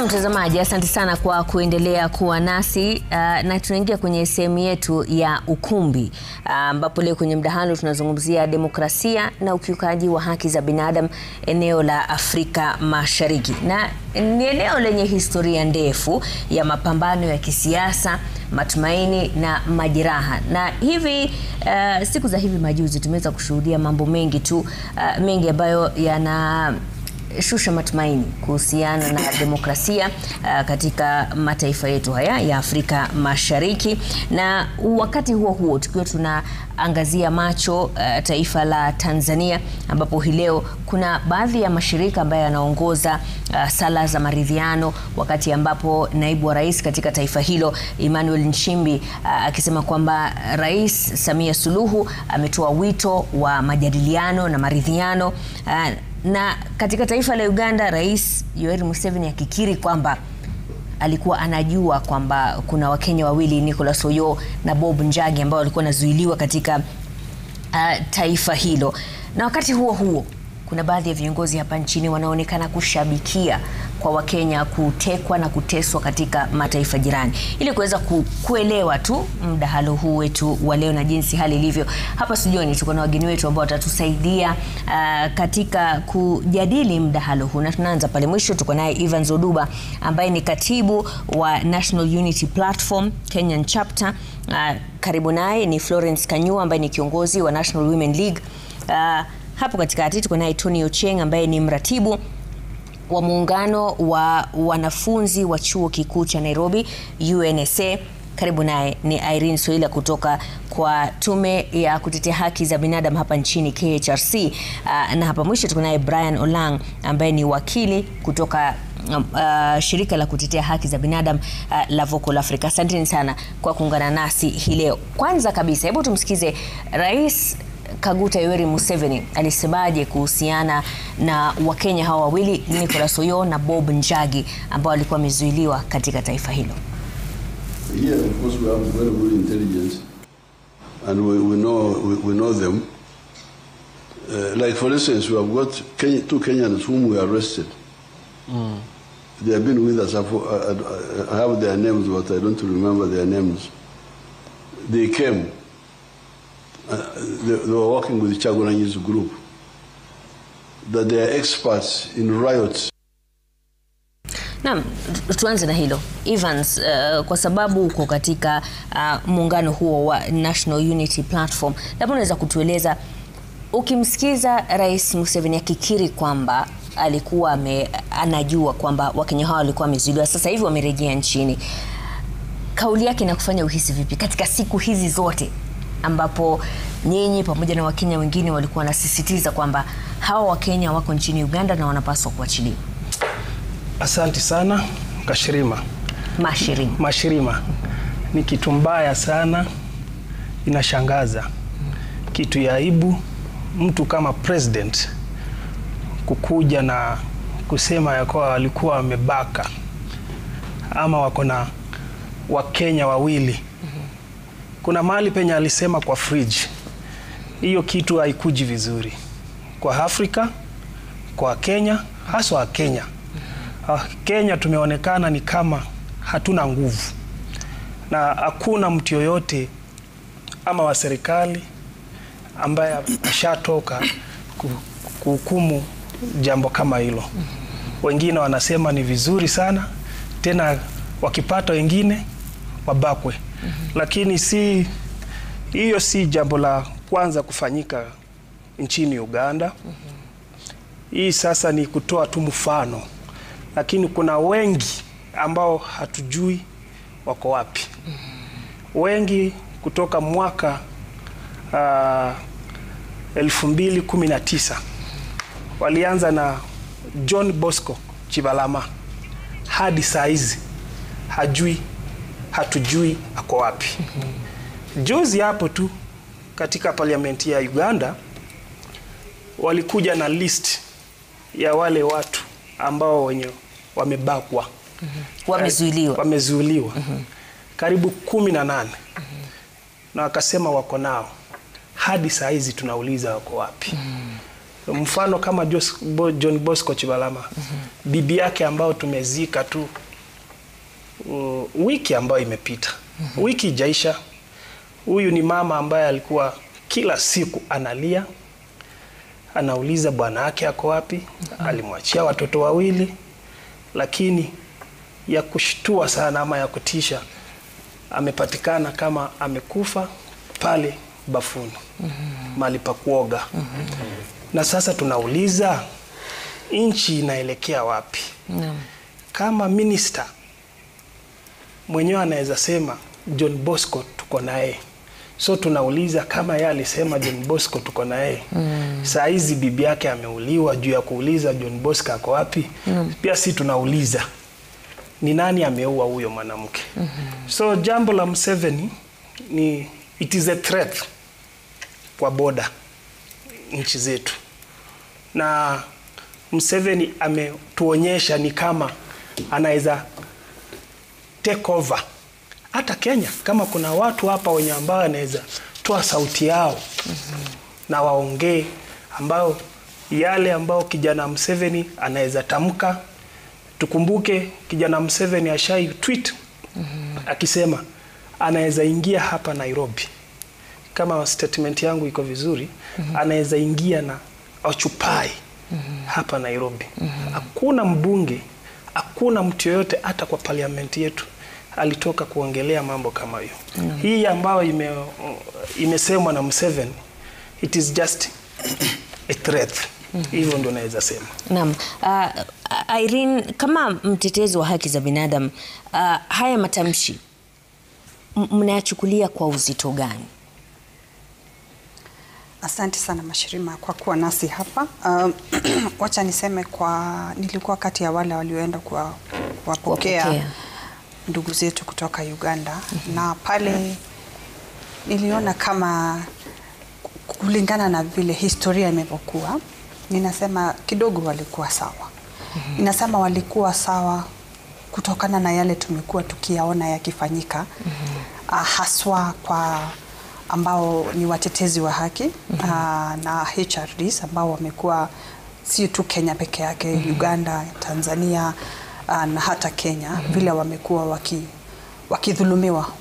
Na mtazamaji, asante sana kwa kuendelea kuwa nasi na tunaingia kwenye sehemu yetu ya ukumbi ambapo leo kwenye mdahalo tunazungumzia demokrasia na ukiukaji wa haki za binadamu eneo la Afrika Mashariki. Na ni eneo lenye historia ndefu ya mapambano ya kisiasa, matumaini na majeraha. Na hivi siku za hivi majuzi tumeweza kushuhudia mambo mengi tu mengi ambayo yana shusha matumaini kuhusiana na demokrasia katika mataifa yetu haya ya Afrika Mashariki. Na wakati huo huo tukiwa tunaangazia macho taifa la Tanzania, ambapo hii leo kuna baadhi ya mashirika ambayo yanaongoza sala za maridhiano, wakati ambapo naibu wa rais katika taifa hilo Emmanuel Nchimbi akisema kwamba Rais Samia Suluhu ametoa wito wa majadiliano na maridhiano. Na katika taifa la Uganda, Rais Yoweri Museveni akikiri kwamba alikuwa anajua kwamba kuna Wakenya wawili, Nicholas Oyoo na Bob Njagi, ambao walikuwa wanazuiliwa katika taifa hilo. Na wakati huo huo kuna baadhi ya viongozi hapa nchini wanaonekana kushabikia kwa Wakenya kutekwa na kuteswa katika mataifa jirani. Ili kuweza kuelewa tu mdahalo huu wetu wa leo na jinsi hali ilivyo, hapa studioni tuko na wageni wetu ambao watatusaidia katika kujadili mdahalo huu. Na tunaanza pale mwisho, tuko naye Evans Oduba ambaye ni katibu wa National Unity Platform Kenyan Chapter. Karibu naye ni Florence Kanyua ambaye ni kiongozi wa National Women League. Hapo katikati tuko naye Tony Ocheng ambaye ni mratibu wa muungano wa wanafunzi wa chuo kikuu cha Nairobi UNSA. Karibu naye ni Irene Soila kutoka kwa tume ya kutetea haki za binadamu hapa nchini KHRC. Na hapa mwisho tuko naye Brian Olang ambaye ni wakili kutoka shirika la kutetea haki za binadamu la Vocal Africa. Asanteni sana kwa kuungana nasi hii leo. Kwanza kabisa, hebu tumsikize Rais Kaguta Yoweri Museveni alisemaje kuhusiana na Wakenya hawa wawili, Nicholas Oyoo na Bob Njagi, ambao walikuwa wamezuiliwa katika taifa hilo. Here, of course, we have very good intelligence, and we know them. Like for instance, we have got two Kenyans whom we arrested. They have been with us. I have their names, but I don't remember their names. They came. They were working with Chagulanyi's group, that they are experts in riots. Naam, tuanze na hilo Evans, kwa sababu uko katika muungano huo wa National Unity Platform, labda unaweza kutueleza, ukimsikiza Rais Museveni akikiri kwamba alikuwa anajua kwamba Wakenya hao walikuwa wamezuiliwa, sasa hivi wamerejea nchini, kauli yake inakufanya uhisi vipi katika siku hizi zote ambapo nyinyi pamoja na Wakenya wengine walikuwa wanasisitiza kwamba hawa Wakenya wako nchini Uganda na wanapaswa kuachiliwa? Asante sana Kashirima. Mashirima. Ni kitu mbaya sana, inashangaza. Kitu ya aibu mtu kama president kukuja na kusema ya kwa walikuwa wamebaka ama wako na Wakenya wawili. Kuna mahali penye alisema kwa fridge. Hiyo kitu haikuji vizuri kwa Afrika, kwa Kenya, haswa Kenya. Kenya tumeonekana ni kama hatuna nguvu, na hakuna mtu yoyote ama wa serikali ambaye ashatoka kuhukumu jambo kama hilo. Wengine wanasema ni vizuri sana, tena wakipata wengine wabakwe. Lakini hiyo si jambo la kwanza kufanyika nchini Uganda. Hii sasa ni kutoa tu mfano, lakini kuna wengi ambao hatujui wako wapi. Wengi kutoka mwaka 2019 walianza na John Bosco Chibalama, hadi saa hizi hatujui ako wapi. Juzi hapo tu katika parliamenti ya Uganda walikuja na list ya wale watu ambao wenye wamebakwa, wamezuiliwa. Karibu 18. Na wakasema wako nao. Hadi saa hizi tunauliza wako wapi. Mfano kama John Bosco Chibalama, bibi yake ambao tumezika tu wiki ambayo imepita, wiki ijaisha. Huyu ni mama ambaye alikuwa kila siku analia, anauliza bwana yake ako wapi. Alimwachia watoto 2, lakini ya kushtua sana ama ya kutisha, amepatikana kama amekufa pale bafuni, mahali pa kuoga. Na sasa tunauliza, nchi inaelekea wapi? Kama minister mwenyewe anaweza sema John Bosco tuko naye, so tunauliza kama yeye alisema John Bosco tuko naye, saa hizi bibi yake ameuliwa juu ya kuuliza John Bosco ako wapi? Pia si tunauliza ni nani ameua huyo mwanamke? So jambo la Museveni ni it is a threat kwa border nchi zetu, na Museveni ametuonyesha ni kama anaweza take over hata Kenya. Kama kuna watu hapa wenye ambao anaweza toa sauti yao na waongee, ambao yale ambao kijana Museveni anaweza tamka. Tukumbuke kijana Museveni ashai tweet akisema anaweza ingia hapa Nairobi, kama statement yangu iko vizuri, anaweza ingia na Occupy hapa Nairobi. Hakuna mbunge, hakuna mtu yoyote hata kwa parliament yetu alitoka kuongelea mambo kama hiyo. Hii ambayo imesemwa na Museveni, it is just a threat. Hivyo ndio naweza sema. Naam. Irene, kama mtetezi wa haki za binadamu, haya matamshi mnayachukulia kwa uzito gani? Asante sana Mashirima kwa kuwa nasi hapa. Wacha niseme nilikuwa kati ya wale walioenda kuwapokea ndugu zetu kutoka Uganda, na pale niliona kama kulingana na vile historia imekuwa, ninasema kidogo walikuwa sawa. Ninasema walikuwa sawa kutokana na yale tumekuwa tukiyaona yakifanyika, haswa kwa ambao ni watetezi wa haki na HRDs ambao wamekuwa si tu Kenya peke yake, Uganda, Tanzania na hata Kenya, vile wamekuwa wakidhulumiwa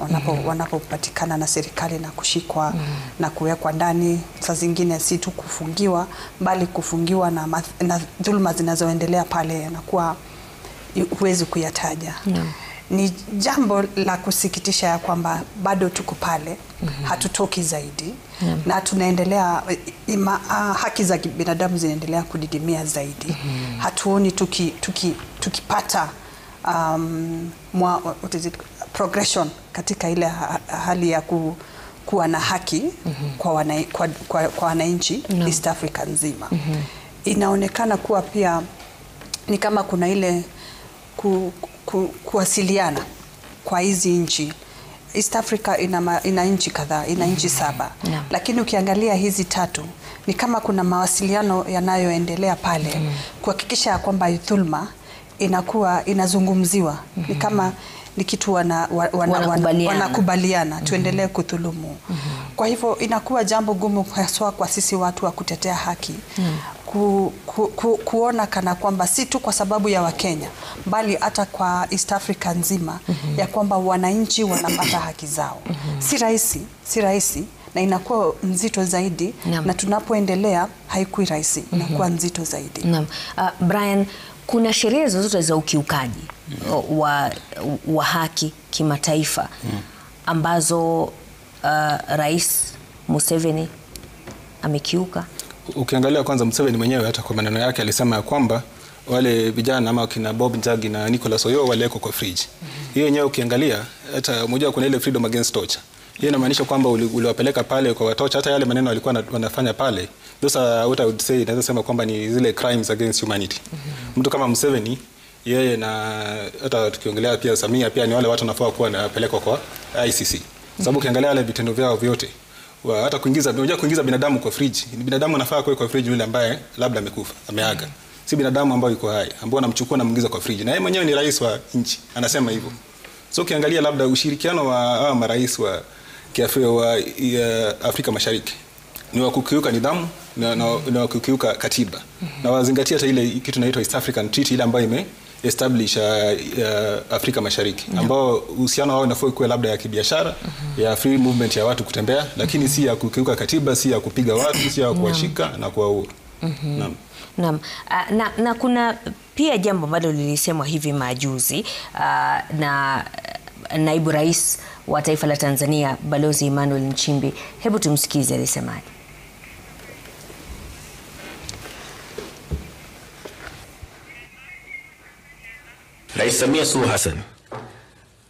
wanapopatikana na serikali na kushikwa na kuwekwa ndani. Saa zingine si tu kufungiwa, bali kufungiwa na dhuluma zinazoendelea pale na kuwa huwezi kuyataja. Ni jambo la kusikitisha ya kwamba bado tuko pale, hatutoki zaidi, na tunaendelea haki za binadamu zinaendelea kudidimia zaidi. Hatuoni tukipata progression katika ile hali ya kuwa na haki kwa wananchi East Africa nzima. Inaonekana kuwa pia ni kama kuna ile kuwasiliana kwa hizi nchi. East Africa ina nchi kadhaa, ina nchi 7. Lakini ukiangalia hizi 3 ni kama kuna mawasiliano yanayoendelea pale kuhakikisha kwamba dhulma inazungumziwa. Ni kama ni kitu wanakubaliana tuendelee kudhulumu. Kwa hivyo inakuwa jambo gumu haswa kwa sisi watu wa kutetea haki kuona kana kwamba si tu kwa sababu ya Wakenya, bali hata kwa East Africa nzima ya kwamba wananchi wanapata haki zao. Si rahisi na inakuwa nzito zaidi, na tunapoendelea haikui rahisi, inakuwa nzito zaidi. Brian, kuna sheria zozote za ukiukaji wa haki kimataifa ambazo Rais Museveni amekiuka? Ukiangalia kwanza, Museveni mwenyewe hata kwa maneno yake alisema ya kwamba wale vijana ama kina Bob Njagi na Nicholas Oyo waleko kwa fridge. Hiyo yenyewe ukiangalia, hata mmoja kuna ile freedom against torture. Hiyo inamaanisha kwamba uliwapeleka pale kwa watocha. Hata yale maneno walikuwa wanafanya pale, those are what I would say, naweza sema kwamba ni zile crimes against humanity. Mtu kama Museveni, yeye na hata tukiongelea pia Samia, pia ni wale watu wanafaa kuwa wanapelekwa kwa ICC. Sababu ukiangalia wale vitendo vyao vyote, hata kuingiza binadamu kwa fridge, ni binadamu anafaa kuwa kwa fridge yule ambaye labda amekufa, ameaga. Si binadamu ambao yuko hai, ambao anamchukua na muingiza kwa fridge. Na yeye mwenyewe ni rais wa nchi, anasema hivyo. So ukiangalia labda ushirikiano wa marais wa Afrika Mashariki ni wa kukiuka nidhamu na kukiuka katiba. Na wazingatia hata ile kitu inaitwa East African Treaty ile ambayo establish Afrika Mashariki, ambao uhusiano wao unafaa kuwa labda ya kibiashara, ya free movement ya watu kutembea, lakini si ya kukiuka katiba, si ya kupiga watu, si ya kuwashika na kuwaua. Naam. Na kuna pia jambo ambalo lilisemwa hivi majuzi na naibu rais wa taifa la Tanzania Balozi Emmanuel Nchimbi. Hebu tumsikize alisemaje. Rais Samia Suluhu Hassan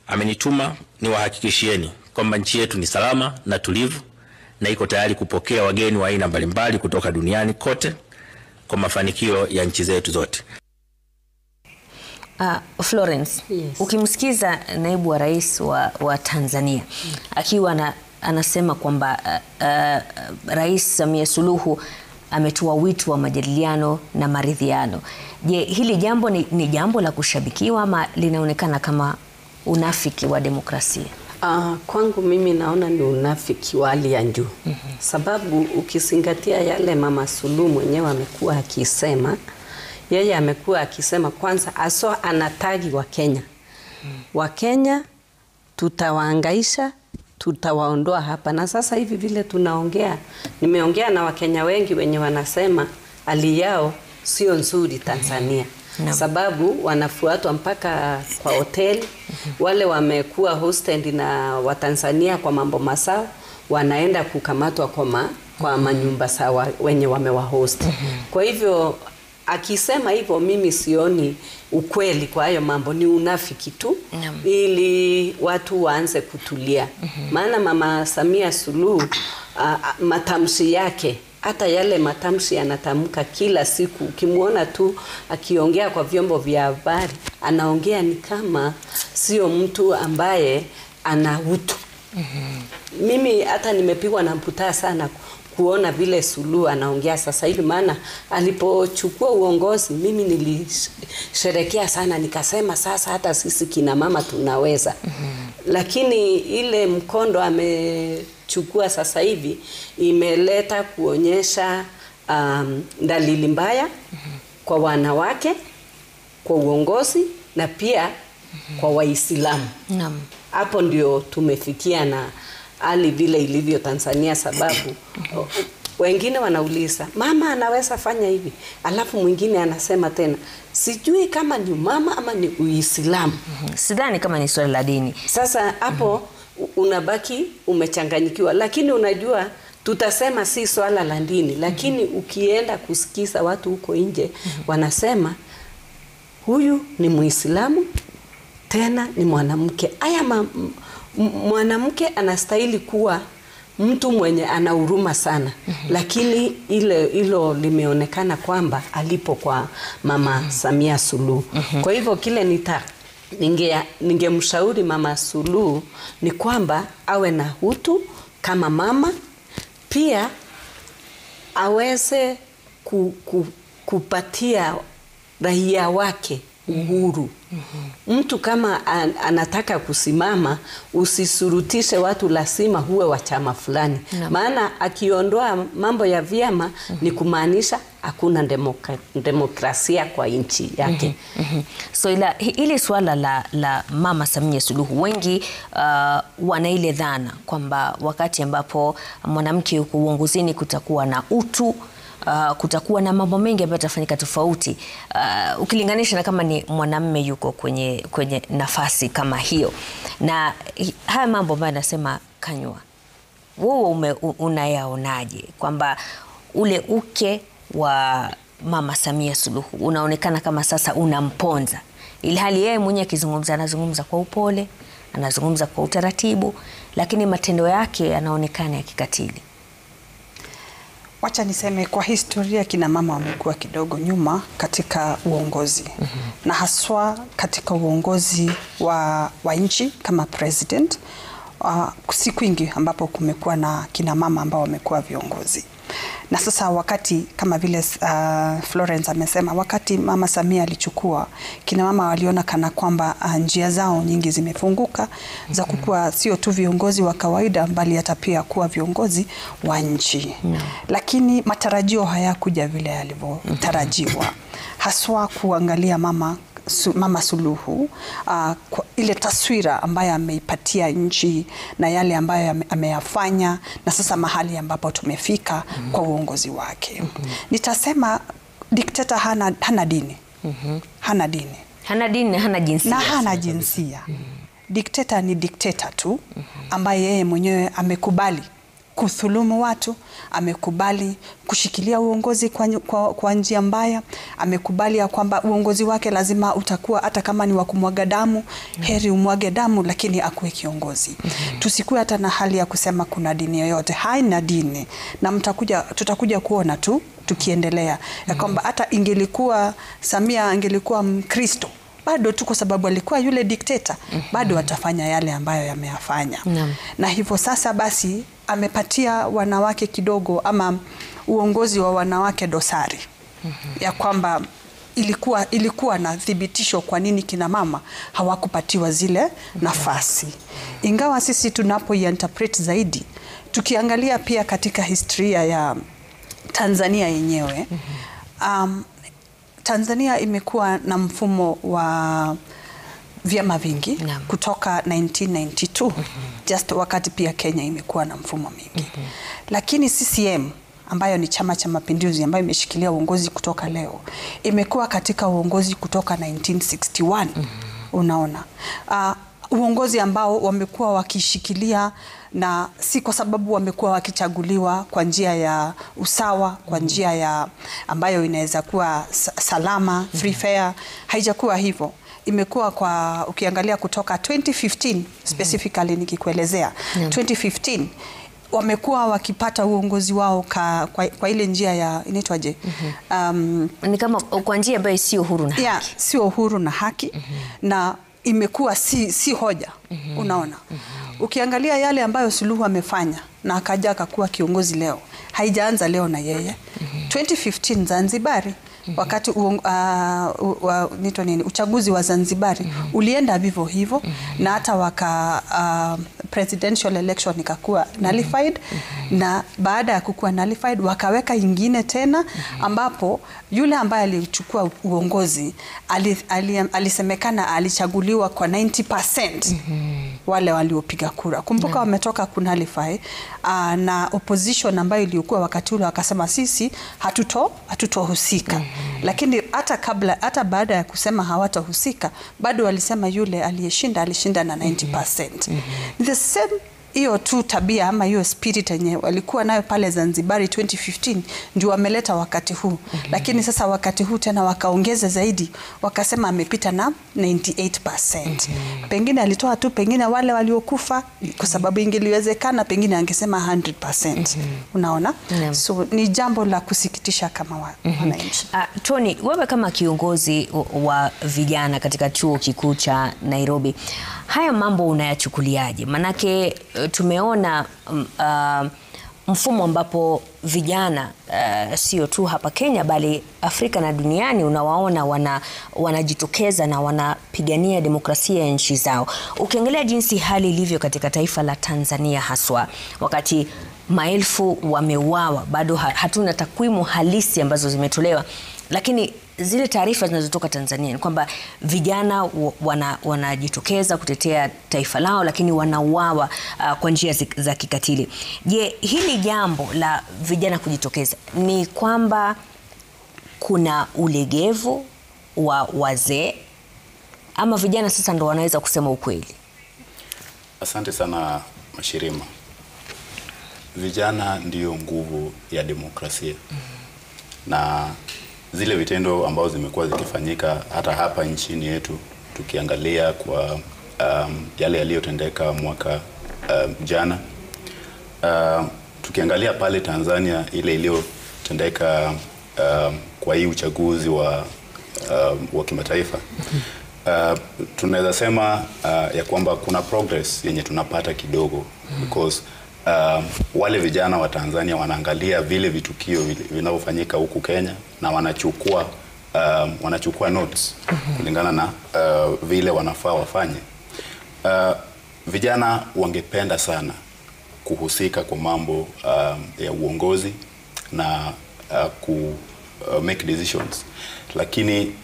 amenituma niwahakikishieni kwamba nchi yetu ni salama na tulivu na iko tayari kupokea wageni wa aina mbalimbali kutoka duniani kote kwa mafanikio ya nchi zetu zote. Florence, yes. Ukimsikiza naibu wa rais wa Tanzania akiwa anasema kwamba Rais Samia Suluhu ametoa wito wa majadiliano na maridhiano. Je, hili jambo ni jambo la kushabikiwa ama linaonekana kama unafiki wa demokrasia? Kwangu mimi naona ni unafiki wa hali ya juu. Sababu ukizingatia yale Mama Suluhu mwenyewe amekuwa akisema, yeye amekuwa akisema kwanza aswa anatagi wa Kenya. Wa Kenya tutawaangaisha, tutawaondoa hapa. Na sasa hivi vile tunaongea, nimeongea na Wakenya wengi wenye wanasema hali yao sio nzuri Tanzania. Sababu wanafuatwa mpaka kwa hoteli, wale wamekuwa hosted na Watanzania kwa mambo masao, wanaenda kukamatwa kwa manyumba sawa wenye wamewahost. Kwa hivyo akisema hivyo mimi sioni ukweli kwa hayo mambo, ni unafiki tu ili watu waanze kutulia. Maana Mama Samia Suluhu matamshi yake, hata yale matamshi anatamka kila siku, ukimuona tu akiongea kwa vyombo vya habari, anaongea ni kama sio mtu ambaye ana utu. Mimi hata nimepigwa na mputaa sana kuona vile Suluhu anaongea sasa hivi, maana alipochukua uongozi mimi nilisherekea sana, nikasema sasa hata sisi kina mama tunaweza. Lakini ile mkondo amechukua sasa hivi imeleta kuonyesha dalili mbaya kwa wanawake, kwa uongozi na pia kwa Waislamu. Hapo ndio tumefikia na hali vile ilivyo Tanzania, sababu wengine wanauliza mama anaweza fanya hivi, alafu mwingine anasema tena sijui kama ni mama ama ni Uislamu. Sidhani kama ni swala la dini. Sasa hapo unabaki umechanganyikiwa, lakini unajua tutasema si swala la dini, lakini ukienda kusikiza watu huko nje wanasema huyu ni Muislamu tena ni mwanamke. Aya mwanamke anastahili kuwa mtu mwenye ana huruma sana. Lakini hilo limeonekana kwamba alipo kwa Mama Samia Suluhu. Kwa hivyo kile ningemshauri Mama Suluhu ni kwamba awe na utu kama mama, pia aweze kupatia raia wake uhuru. Mtu kama anataka kusimama, usisurutishe watu lazima huwe wa chama fulani. Maana akiondoa mambo ya vyama ni kumaanisha hakuna demokrasia kwa nchi yake. So ili swala la Mama Samia Suluhu, wengi wana ile dhana kwamba wakati ambapo mwanamke yuko uongozini kutakuwa na utu, kutakuwa na mambo mengi ambayo yatafanyika tofauti ukilinganisha na kama ni mwanamume yuko kwenye nafasi kama hiyo. Na haya mambo ambayo anasema Kanywa, wewe unayaonaje kwamba ule uke wa Mama Samia Suluhu unaonekana kama sasa unamponza, ilhali yeye mwenyewe akizungumza anazungumza kwa upole, anazungumza kwa utaratibu, lakini matendo yake yanaonekana ya kikatili? Wacha niseme kwa historia kina mama wamekuwa kidogo nyuma katika uongozi. Na haswa katika uongozi wa nchi kama president, si kwingi ambapo kumekuwa na kina mama ambao wamekuwa viongozi. Na sasa wakati kama vile Florence amesema, wakati Mama Samia alichukua, kina mama waliona kana kwamba njia zao nyingi zimefunguka za kukua sio tu viongozi wa kawaida bali hata pia kuwa viongozi wa nchi. Lakini matarajio hayakuja vile yalivyotarajiwa. Haswa kuangalia Mama Suluhu, ile taswira ambayo ameipatia nchi na yale ambayo ameyafanya na sasa mahali ambapo tumefika kwa uongozi wake. Nitasema dikteta hana dini. Hana dini. Hana dini na hana jinsia. Na hana jinsia. Dikteta ni dikteta tu ambaye yeye mwenyewe amekubali kuthulumu watu, amekubali kushikilia uongozi kwa njia mbaya, amekubali ya kwamba uongozi wake lazima utakuwa hata kama ni wa kumwaga damu, heri umwage damu lakini akuwe kiongozi. Tusikuwe hata na hali ya kusema kuna dini yoyote. Haina dini. Na tutakuja kuona tu tukiendelea ya kwamba hata ingelikuwa Samia angelikuwa Mkristo, bado tu kwa sababu alikuwa yule dikteta, bado atafanya yale ambayo yameyafanya. Na hivyo sasa basi amepatia wanawake kidogo ama uongozi wa wanawake dosari. Ya kwamba ilikuwa na thibitisho kwa nini kina mama hawakupatiwa zile nafasi. Ingawa sisi tunapoiinterpret zaidi, tukiangalia pia katika historia ya Tanzania yenyewe, Tanzania imekuwa na mfumo wa vyama vingi kutoka 1992, just wakati pia Kenya imekuwa na mfumo mingi. Lakini CCM ambayo ni Chama cha Mapinduzi ambayo imeshikilia uongozi kutoka leo, imekuwa katika uongozi kutoka 1961. Unaona, uongozi ambao wamekuwa wakishikilia, na si kwa sababu wamekuwa wakichaguliwa kwa njia ya usawa, kwa njia ya ambayo inaweza kuwa salama, free fair. Haijakuwa hivyo. Imekuwa kwa ukiangalia kutoka 2015 specifically nikikuelezea 2015 wamekuwa wakipata uongozi wao kwa ile njia ya inaitwaje, ni kama kwa njia ambayo sio huru na haki. Sio huru na haki. Na imekuwa si hoja. Unaona, ukiangalia yale ambayo Suluhu amefanya na akaja akakuwa kiongozi leo, haijaanza leo na yeye. 2015 Zanzibari, wakati uchaguzi wa Zanzibari ulienda vivyo hivyo, na hata presidential election ikakuwa nullified, na baada ya kukuwa nullified wakaweka ingine tena, ambapo yule ambaye alichukua uongozi alisemekana alichaguliwa kwa 90% wale waliopiga kura. Kumbuka wametoka kunullify, na opposition ambayo ilikuwa wakati ule wakasema sisi hatutohusika. Lakini hata baada ya kusema hawatahusika, bado walisema yule aliyeshinda alishinda na 90%. The same hiyo tu tabia ama hiyo spirit yenye walikuwa nayo pale Zanzibari 2015 ndio wameleta wakati huu. Lakini sasa wakati huu tena wakaongeza zaidi, wakasema amepita na 98%. Pengine alitoa tu pengine wale waliokufa, kwa sababu ingeliwezekana pengine angesema 100%. Unaona? So ni jambo la kusikitisha kama wananchi. Tony, wewe kama kiongozi wa vijana katika chuo kikuu cha Nairobi, haya mambo unayachukuliaje? Manake tumeona mfumo ambapo vijana sio tu hapa Kenya bali Afrika na duniani unawaona wanajitokeza na wanapigania demokrasia ya nchi zao. Ukiangalia jinsi hali ilivyo katika taifa la Tanzania haswa, wakati maelfu wameuawa, bado hatuna takwimu halisi ambazo zimetolewa, lakini zile taarifa zinazotoka Tanzania ni kwamba vijana wanajitokeza kutetea taifa lao, lakini wanauawa kwa njia za kikatili. Je, hili jambo la vijana kujitokeza ni kwamba kuna ulegevu wa wazee ama vijana sasa ndo wanaweza kusema ukweli? Asante sana Mashirima. Vijana ndiyo nguvu ya demokrasia. Na zile vitendo ambao zimekuwa zikifanyika hata hapa nchini yetu, tukiangalia kwa yale yaliyotendeka mwaka jana, tukiangalia pale Tanzania ile iliyotendeka kwa hii uchaguzi wa kimataifa, tunaweza sema ya kwamba kuna progress yenye tunapata kidogo, because wale vijana wa Tanzania wanaangalia vile vitukio vinavyofanyika huku Kenya na wanachukua notes kulingana na vile wanafaa wafanye. Vijana wangependa sana kuhusika kwa mambo ya uongozi na make decisions, lakini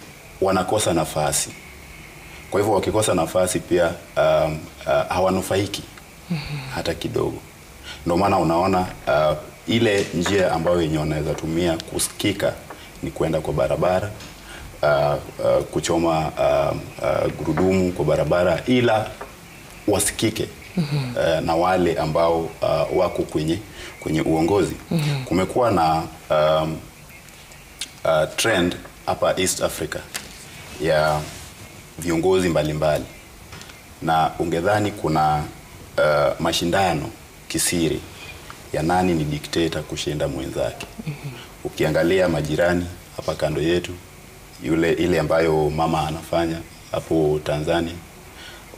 wanakosa nafasi. Kwa hivyo wakikosa nafasi pia hawanufaiki hata kidogo. Ndio maana unaona ile njia ambayo yenye wanaweza tumia kusikika ni kwenda kwa barabara, kuchoma gurudumu kwa barabara, ila wasikike na wale ambao wako kwenye uongozi. Kumekuwa na trend hapa East Africa ya viongozi mbalimbali, na ungedhani kuna mashindano kisiri ya nani ni dikteta kushinda mwenzake. Ukiangalia majirani hapa kando yetu, ile ambayo mama anafanya hapo Tanzania,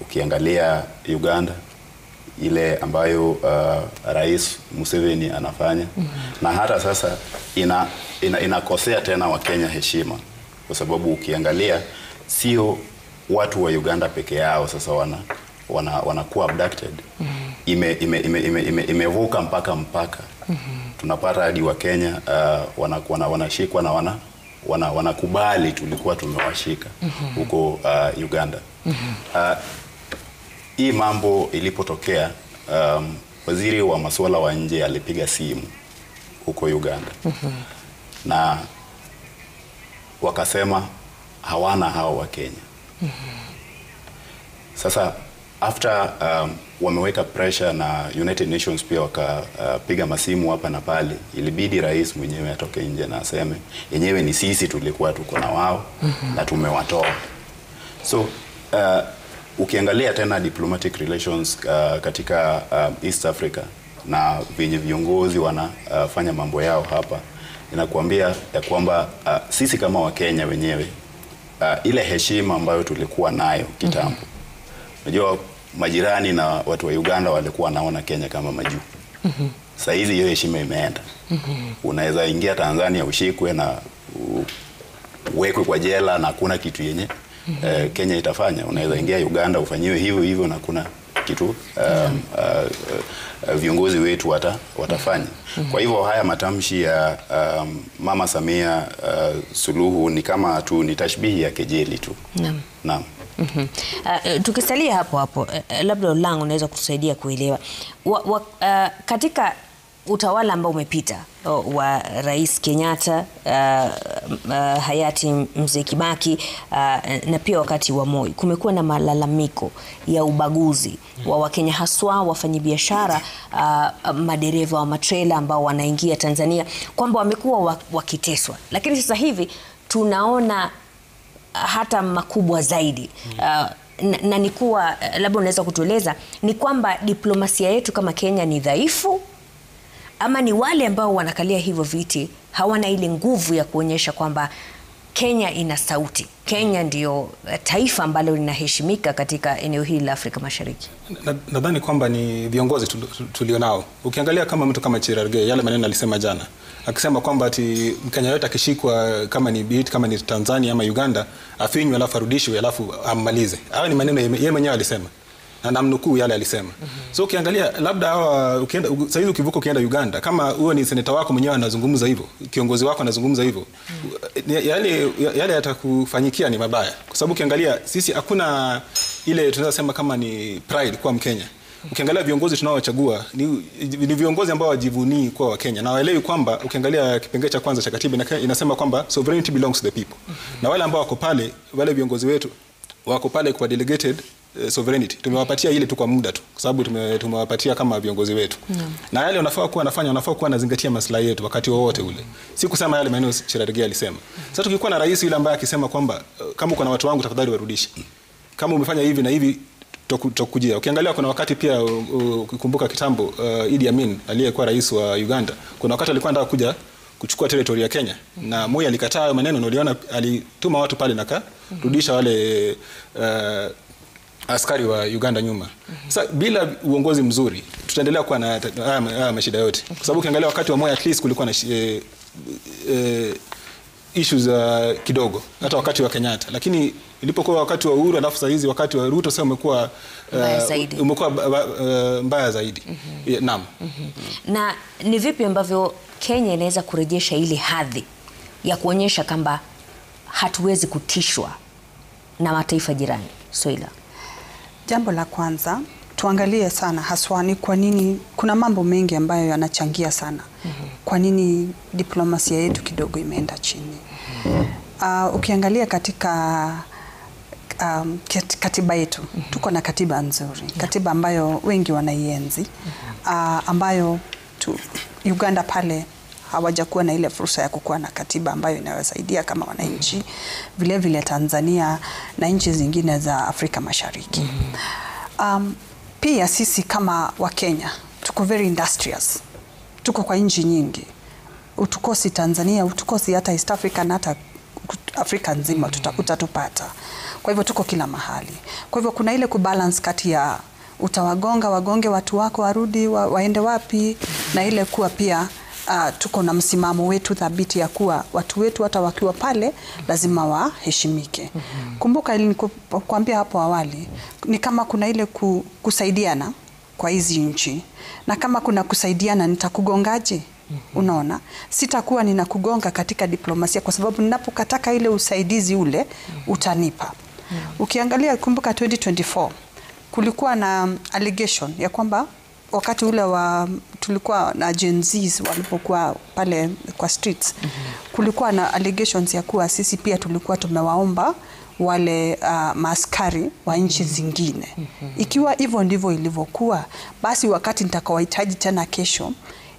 ukiangalia Uganda ile ambayo Rais Museveni anafanya, na hata sasa inakosea tena wa Kenya heshima, kwa sababu ukiangalia sio watu wa Uganda peke yao sasa wanakuwa abducted. Imevuka mpaka. Tunapata hadi wa Kenya wanashikwa na wanakubali tulikuwa tumewashika huko Uganda. Hii mambo ilipotokea, waziri wa masuala wa nje alipiga simu huko Uganda na wakasema hawana hao wa Kenya. Sasa after wameweka pressure na United Nations pia wakapiga masimu hapa na pale, ilibidi rais mwenyewe atoke nje na aseme yenyewe ni sisi tulikuwa tuko na wao na tumewatoa. So ukiangalia tena diplomatic relations katika East Africa na venye viongozi wanafanya mambo yao hapa, inakuambia ya kwamba sisi kama wa Kenya wenyewe ile heshima ambayo tulikuwa nayo kitambo. Unajua majirani na watu wa Uganda walikuwa wanaona Kenya kama majuu. Sasa hizi hiyo heshima imeenda. Unaweza ingia Tanzania ushikwe na uwekwe kwa jela na hakuna kitu yenye Kenya itafanya. Unaweza ingia Uganda ufanyiwe hivyo na kuna kitu viongozi wetu watafanya. Kwa hivyo haya matamshi ya Mama Samia Suluhu ni kama tu ni tashbihi ya kejeli tu. Naam. Tukisalia hapo labda Olang unaweza kutusaidia kuelewa katika utawala ambao umepita wa Rais Kenyatta, hayati Mzee Kibaki, na pia wakati wa Moi, kumekuwa na malalamiko ya ubaguzi wa Wakenya, haswa wafanyabiashara, madereva wa matrela ambao wanaingia Tanzania, kwamba wamekuwa wakiteswa. Lakini sasa hivi tunaona hata makubwa zaidi. Na ni kuwa labda unaweza kutueleza ni kwamba diplomasia yetu kama Kenya ni dhaifu, ama ni wale ambao wanakalia hivyo viti hawana ile nguvu ya kuonyesha kwamba Kenya ina sauti. Kenya ndio taifa ambalo linaheshimika katika eneo hili la Afrika Mashariki. Nadhani kwamba ni viongozi tulionao. Ukiangalia kama mtu kama Cherargei, yale maneno alisema jana, akisema kwamba ati Mkenya yote akishikwa kama ni Tanzania ama Uganda afinywe alafu arudishwe alafu ammalize. Hayo ni maneno yeye mwenyewe alisema. Na namnukuu yale alisema. So ukiangalia labda ukienda sasa hivi ukivuka ukienda Uganda, kama huo ni seneta wako mwenyewe anazungumza hivyo, kiongozi wako anazungumza hivyo, yale yatakufanyikia ni mabaya. Kwa sababu ukiangalia sisi hakuna ile tunaweza sema kama ni pride kwa Mkenya. Ukiangalia viongozi tunaowachagua ni viongozi ambao wajivunii kwa Wakenya, na waelewi kwamba ukiangalia kipengele cha kwanza cha katiba inasema kwamba sovereignty belongs to the people. Na wale ambao wako pale, wale viongozi wetu wako pale kwa delegated sovereignty. Tumewapatia ile tu kwa muda tu, kwa sababu tumewapatia kama viongozi wetu. Na yale wanafaa kuwa wanazingatia maslahi yetu wakati wowote ule. Si kusema yale maneno Cherargei alisema. Sasa tukikuwa na rais yule ambaye akisema kwamba kama uko na watu wangu tafadhali warudishe. Kama umefanya hivi na hivi tukujia. Ukiangalia kuna wakati pia ukikumbuka kitambo Idi Amin aliyekuwa rais wa Uganda, kuna wakati alikuwa anataka kuja kuchukua territory ya Kenya na Moi alikataa hayo maneno, na uliona alituma watu pale na karudisha askari wa Uganda nyuma. Sasa bila uongozi mzuri tutaendelea kuwa na mashida yote, kwa sababu ukiangalia wakati wa Moi at least kulikuwa na issues kidogo, hata wakati wa Kenyatta, lakini ilipokuwa wakati wa Uhuru alafu sasa hizi wakati wa Ruto sasa umekuwa mbaya zaidi. Naam. Na ni vipi ambavyo Kenya inaweza kurejesha ile hadhi ya kuonyesha kwamba hatuwezi kutishwa na mataifa jirani? Soila. Jambo la kwanza tuangalie sana haswa ni kwa nini kuna mambo mengi ambayo yanachangia sana. Kwa nini diplomasia yetu kidogo imeenda chini? Ukiangalia katika katiba yetu, tuko na katiba nzuri, katiba ambayo wengi wanaienzi, ambayo Uganda pale hawajakuwa na ile fursa ya kukuwa na katiba ambayo inawasaidia kama wananchi, vile vile Tanzania na nchi zingine za Afrika Mashariki. Pia sisi kama wa Kenya tuko very industrious, tuko kwa nchi nyingi, utukosi Tanzania, utukosi hata East Africa na hata Afrika nzima utatupata. Kwa hivyo tuko kila mahali. Kwa hivyo kuna ile kubalance kati ya wagonge watu wako warudi waende wapi, na ile kuwa pia tuko na msimamo wetu thabiti ya kuwa watu wetu hata wakiwa pale lazima waheshimike. Kumbuka ili nikuambia hapo awali ni kama kuna ile kusaidiana kwa hizi nchi, na kama kuna kusaidiana nitakugongaje? Unaona, sitakuwa ninakugonga katika diplomasia, kwa sababu ninapokataka ile usaidizi ule utanipa. Ukiangalia, kumbuka 2024 kulikuwa na allegation ya kwamba wakati ule tulikuwa na Gen Zs walipokuwa pale kwa streets, kulikuwa na allegations ya kuwa sisi pia tulikuwa tumewaomba wale maaskari wa nchi zingine. Ikiwa hivyo ndivyo ilivyokuwa, basi wakati nitakawahitaji tena kesho,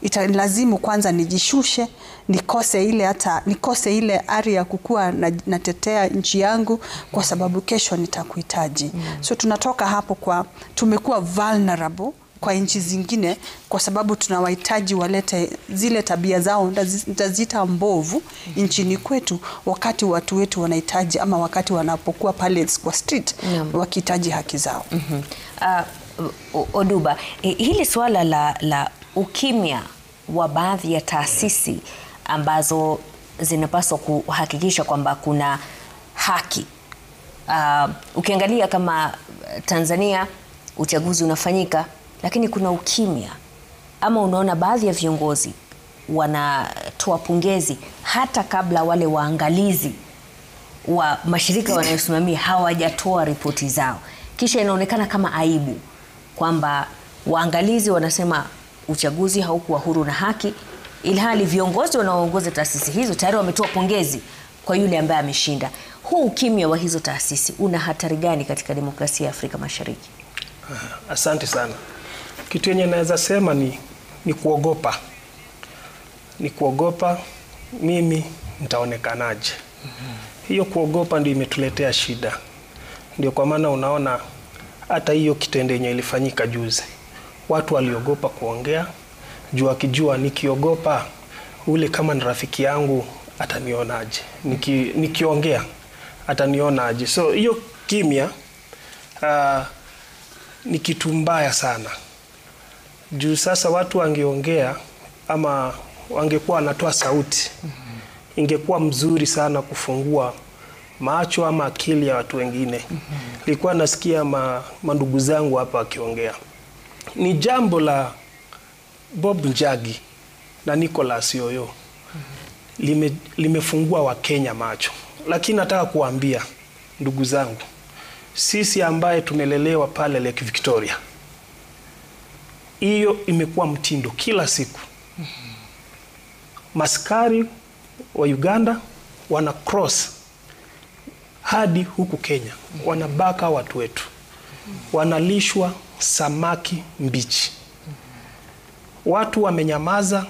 italazimu kwanza nijishushe, nikose ile ari ya kukua natetea nchi yangu, kwa sababu kesho nitakuhitaji. So tunatoka hapo tumekuwa vulnerable kwa nchi zingine, kwa sababu tunawahitaji walete zile tabia zao nitaziita mbovu nchini kwetu, wakati watu wetu wanahitaji, ama wakati wanapokuwa pale kwa street wakihitaji haki zao. Oduba, hili swala la ukimya wa baadhi ya taasisi ambazo zinapaswa kuhakikisha kwamba kuna haki. Ukiangalia kama Tanzania, uchaguzi unafanyika lakini kuna ukimya, ama unaona baadhi ya viongozi wanatoa pongezi hata kabla wale waangalizi wa mashirika wanayosimamia hawajatoa ripoti zao, kisha inaonekana kama aibu kwamba waangalizi wanasema uchaguzi haukuwa huru na haki, ilhali viongozi wanaoongoza taasisi hizo tayari wametoa pongezi kwa yule ambaye ameshinda. Huu ukimya wa hizo taasisi una hatari gani katika demokrasia ya Afrika Mashariki? Asante sana. Kitu yenye naweza sema ni kuogopa. Ni kuogopa mimi nitaonekanaje. Hiyo kuogopa ndio imetuletea shida. Ndio kwa maana unaona hata hiyo kitendo yenye ilifanyika juzi, watu waliogopa kuongea, akijua nikiogopa ule kama ni rafiki yangu atanionaje, nikiongea atanionaje. So hiyo kimya ni kitu mbaya sana. Juu sasa watu wangeongea ama wangekuwa wanatoa sauti, ingekuwa mzuri sana kufungua macho ama akili ya watu wengine. Nilikuwa nasikia mandugu zangu hapa wakiongea. Ni jambo la Bob Njagi na Nicholas Yoyo limefungua Wakenya macho. Lakini nataka kuambia ndugu zangu, sisi ambaye tumelelewa pale Lake Victoria, hiyo imekuwa mtindo kila siku. Maskari wa Uganda wana cross hadi huku Kenya, wanabaka watu wetu, wanalishwa samaki mbichi. Watu wamenyamaza,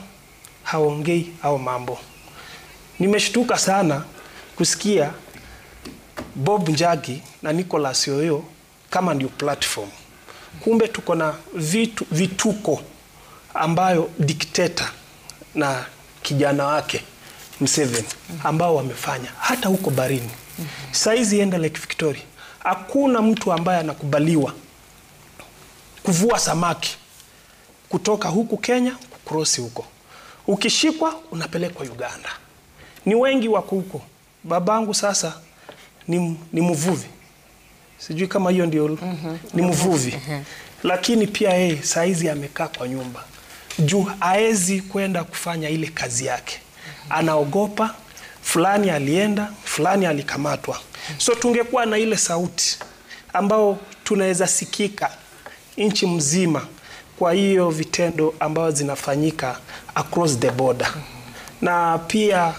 haongei au mambo. Nimeshtuka sana kusikia Bob Njagi na Nicholas Yoyo kama ndio platform. Kumbe tuko na vituko ambayo dikteta na kijana wake Museveni ambao wamefanya hata huko barini. Saizi enda Lake Victoria, hakuna mtu ambaye anakubaliwa kuvua samaki kutoka huku Kenya kukrosi huko. Ukishikwa unapelekwa Uganda. Ni wengi wako huko. Babangu sasa ni mvuvi. Sijui kama hiyo ndio ni mvuvi. Lakini pia yeye saizi amekaa kwa nyumba. Juu haezi kwenda kufanya ile kazi yake. Anaogopa, fulani alienda, fulani alikamatwa. So tungekuwa na ile sauti ambao tunaweza sikika nchi mzima kwa hiyo vitendo ambao zinafanyika across the border. Na pia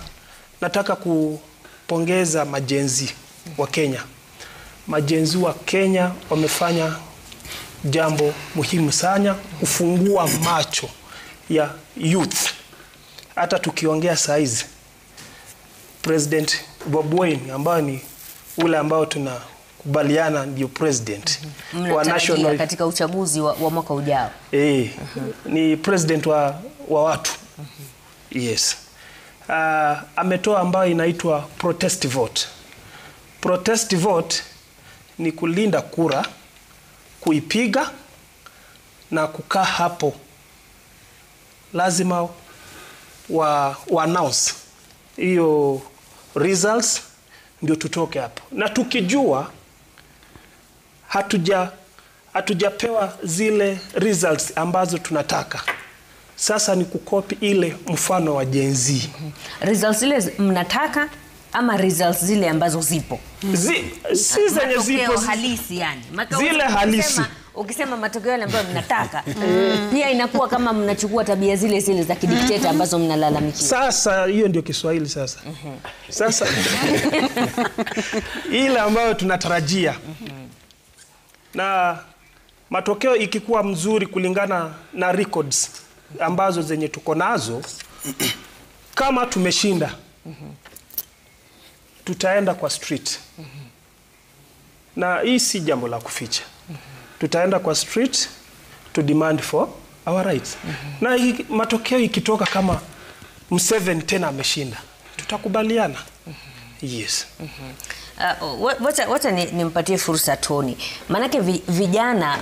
nataka kupongeza majenzi wa Kenya. Majenzi wa Kenya wamefanya jambo muhimu sana, kufungua macho ya youth. Hata tukiongea saizi, President Bobi Wine ambao ni ule ambao tunakubaliana ndio president wa national katika uchaguzi wa mwaka ujao. Ni president wa watu. Yes. Ametoa ambayo inaitwa protest vote. Protest vote ni kulinda kura, kuipiga na kukaa hapo. Lazima wa announce hiyo results ndio tutoke hapo. Na tukijua hatujapewa zile results ambazo tunataka, sasa ni kukopi ile mfano wa Gen Z. Results zile mnataka ama results zile ambazo zipo? Si zenye zipo halisi yani. Zile halisi. Ukisema matokeo yale ambayo mnataka, pia inakuwa kama mnachukua tabia zile za kidikteta ambazo mnalalamikia. Sasa hiyo ndio Kiswahili sasa. Sasa ile ambayo tunatarajia. Na matokeo ikikuwa mzuri kulingana na records ambazo zenye tuko nazo, kama tumeshinda, tutaenda kwa street. Na hii si jambo la kuficha. Tutaenda kwa street to demand for our rights. Na matokeo ikitoka kama Museveni tena ameshinda, tutakubaliana. Yes. Wacha nimpatie fursa Tony. Manake vijana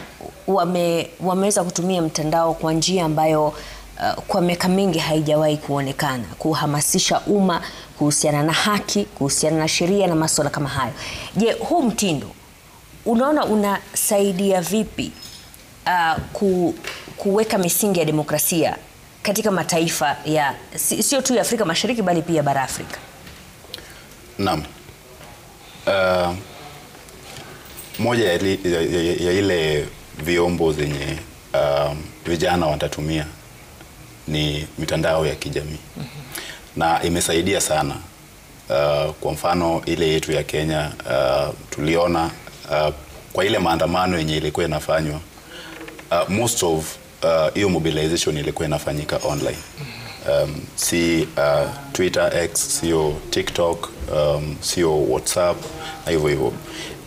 wameweza kutumia mtandao kwa njia ambayo kwa miaka mingi haijawahi kuonekana, kuhamasisha umma kuhusiana na haki, kuhusiana na sheria na masuala kama hayo. Je, huu mtindo unaona unasaidia vipi kuweka misingi ya demokrasia katika mataifa ya sio tu ya Afrika Mashariki bali pia bara Afrika? Naam. Moja ya ile vyombo zenye vijana watatumia ni mitandao ya kijamii. Na imesaidia sana. Kwa mfano ile yetu ya Kenya, tuliona kwa ile maandamano yenye ilikuwa inafanywa, most of hiyo mobilization ilikuwa inafanyika online. Si Twitter, X, sio TikTok, sio WhatsApp na hivyo.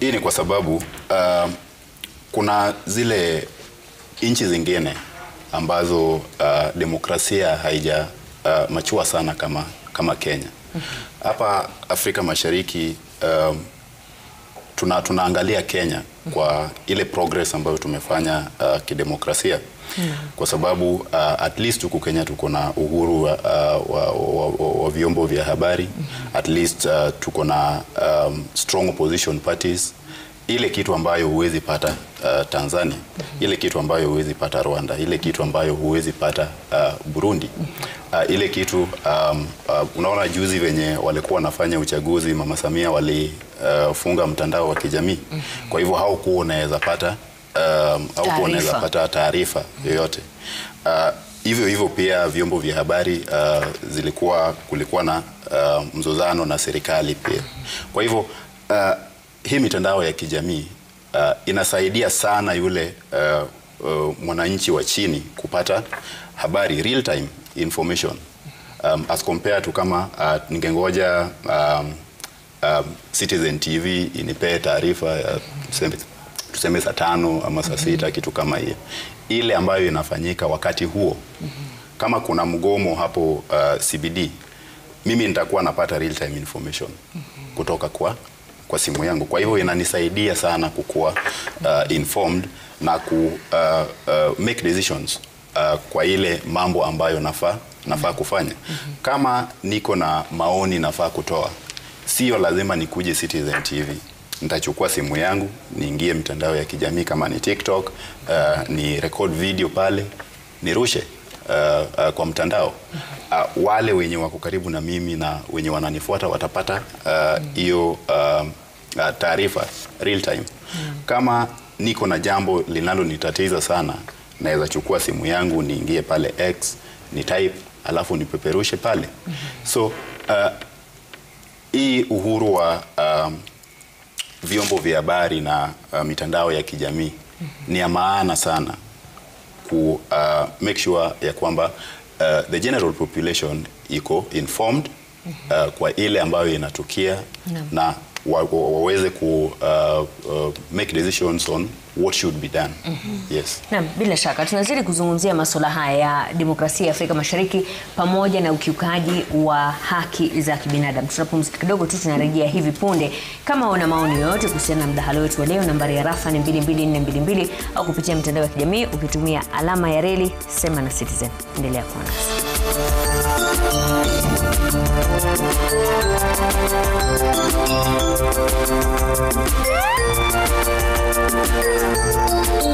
Hii ni kwa sababu kuna zile nchi zingine ambazo demokrasia haija machua sana kama Kenya. Hapa Afrika Mashariki tunaangalia Kenya kwa ile progress ambayo tumefanya kidemokrasia. Kwa sababu at least huku Kenya tuko na uhuru wa vyombo vya habari. At least tuko na strong opposition parties. Ile kitu ambayo huwezi pata Tanzania, ile kitu ambayo huwezi pata Rwanda, ile kitu ambayo huwezi pata Burundi. Ile kitu unaona juzi venye walikuwa wanafanya uchaguzi, Mama Samia walifunga mtandao wa kijamii. Kwa hivyo haukuwa unaweza pata taarifa yoyote. Hivyo pia vyombo vya habari kulikuwa na mzozano na serikali pia. Kwa hivyo hii mitandao ya kijamii inasaidia sana yule mwananchi wa chini kupata habari, real time information, as compared to kama ningengoja Citizen TV inipee taarifa tuseme saa 5 ama saa 6, kitu kama hiyo. Ile ambayo inafanyika wakati huo, kama kuna mgomo hapo CBD, mimi nitakuwa napata real time information kutoka kwa kwa simu yangu. Kwa hivyo inanisaidia sana kukua informed na make decisions kwa ile mambo ambayo nafaa kufanya. Kama niko na maoni nafaa kutoa, sio lazima nikuje Citizen TV. Nitachukua simu yangu, niingie mitandao ya kijamii kama ni TikTok, ni record video pale, nirushe kwa mtandao. Wale wenye wako karibu na mimi na wenye wananifuata watapata hiyo taarifa real time. Kama niko na jambo linalonitatiza sana, naweza chukua simu yangu niingie pale X, ni type, alafu nipeperushe pale. So hii uhuru wa vyombo vya habari na mitandao ya kijamii ni ya maana sana ku make sure ya kwamba the general population iko informed kwa ile ambayo inatukia na waweze ku make decisions on what should be done. Yes. Na bila shaka tunazidi kuzungumzia masuala haya ya demokrasia ya Afrika Mashariki pamoja na ukiukaji wa haki za kibinadamu. Tunapumzika kidogo tu, tunarejea hivi punde. Kama una maoni yoyote kuhusiana na mdahalo wetu wa leo, nambari ya rafa ni 22422 au kupitia mitandao ya kijamii ukitumia alama ya reli sema na Citizen. Endelea kuwa nasi.